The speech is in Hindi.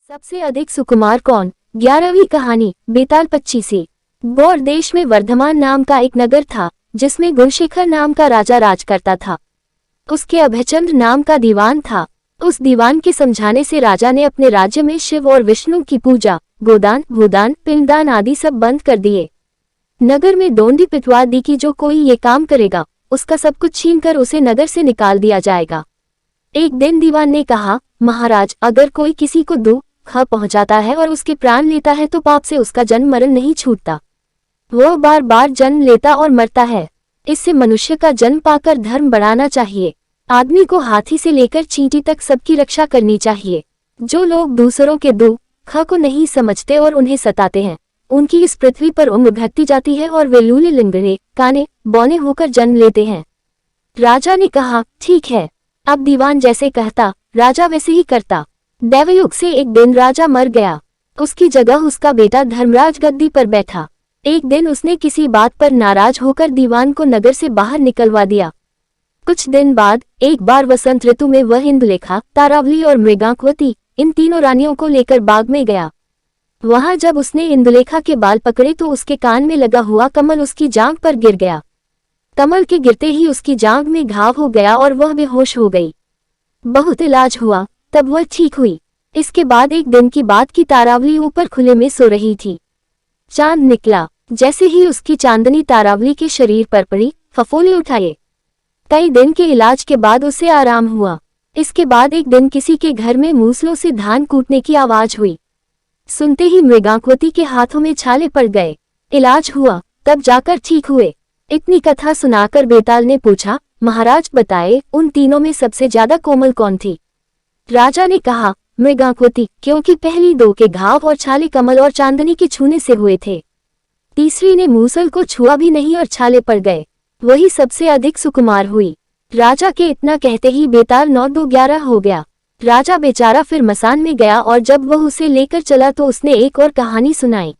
सबसे अधिक सुकुमार कौन? 11वीं कहानी। बेताल पच्चीसी। गौर देश में वर्धमान नाम का एक नगर था, जिसमें गुणशेखर नाम का राजा राज करता था। उसके अभयचंद्र नाम का दीवान था। उस दीवान के समझाने से राजा ने अपने राज्य में शिव और विष्णु की पूजा, गोदान, भूदान, पिंडदान आदि सब बंद कर दिए। नगर में डोंडी पिटवा दी कि जो कोई ये काम करेगा, उसका सब कुछ छीनकर उसे नगर से निकाल दिया जाएगा। एक दिन दीवान ने कहा, महाराज, अगर कोई किसी को दुख पहुंचाता है और उसके प्राण लेता है तो पाप से उसका जन्म मरण नहीं छूटता। वह बार बार जन्म लेता और मरता है। इससे मनुष्य का जन्म पाकर धर्म बढ़ाना चाहिए। आदमी को हाथी से लेकर चींटी तक सबकी रक्षा करनी चाहिए। जो लोग दूसरों के दुख को नहीं समझते और उन्हें सताते हैं, उनकी इस पृथ्वी पर उम्र घटती जाती है और वे लूले लिंगड़े, काने, बौने होकर जन्म लेते हैं। राजा ने कहा, ठीक है। अब दीवान जैसे कहता, राजा वैसे ही करता। दैवयोग से एक दिन राजा मर गया। उसकी जगह उसका बेटा धर्मराज गद्दी पर बैठा। एक दिन उसने किसी बात पर नाराज होकर दीवान को नगर से बाहर निकलवा दिया। कुछ दिन बाद एक बार वसंत ऋतु में वह इंदुलेखा, तारावली और मृगांकवती, इन तीनों रानियों को लेकर बाग में गया। वहां जब उसने इंदुलेखा के बाल पकड़े तो उसके कान में लगा हुआ कमल उसकी जांघ पर गिर गया। कमल के गिरते ही उसकी जांघ में घाव हो गया और वह बेहोश हो गई। बहुत इलाज हुआ, तब वह ठीक हुई। इसके बाद एक दिन की बात की तारावली ऊपर खुले में सो रही थी। चांद निकला। जैसे ही उसकी चांदनी तारावली के शरीर पर पड़ी, फफोले उठाए। कई दिन के इलाज के बाद उसे आराम हुआ। इसके बाद एक दिन किसी के घर में मूसलों से धान कूटने की आवाज हुई। सुनते ही मृगांकवती के हाथों में छाले पड़ गए। इलाज हुआ, तब जाकर ठीक हुए। इतनी कथा सुनाकर बेताल ने पूछा, महाराज बताए, उन तीनों में सबसे ज्यादा कोमल कौन थी? राजा ने कहा, मृगांकवती, क्योंकि पहली दो के घाव और छाले कमल और चांदनी के छूने से हुए थे। तीसरी ने मूसल को छुआ भी नहीं और छाले पड़ गए, वही सबसे अधिक सुकुमार हुई। राजा के इतना कहते ही बेताल 9-2-11 हो गया। राजा बेचारा फिर मसान में गया और जब वह उसे लेकर चला तो उसने एक और कहानी सुनाई।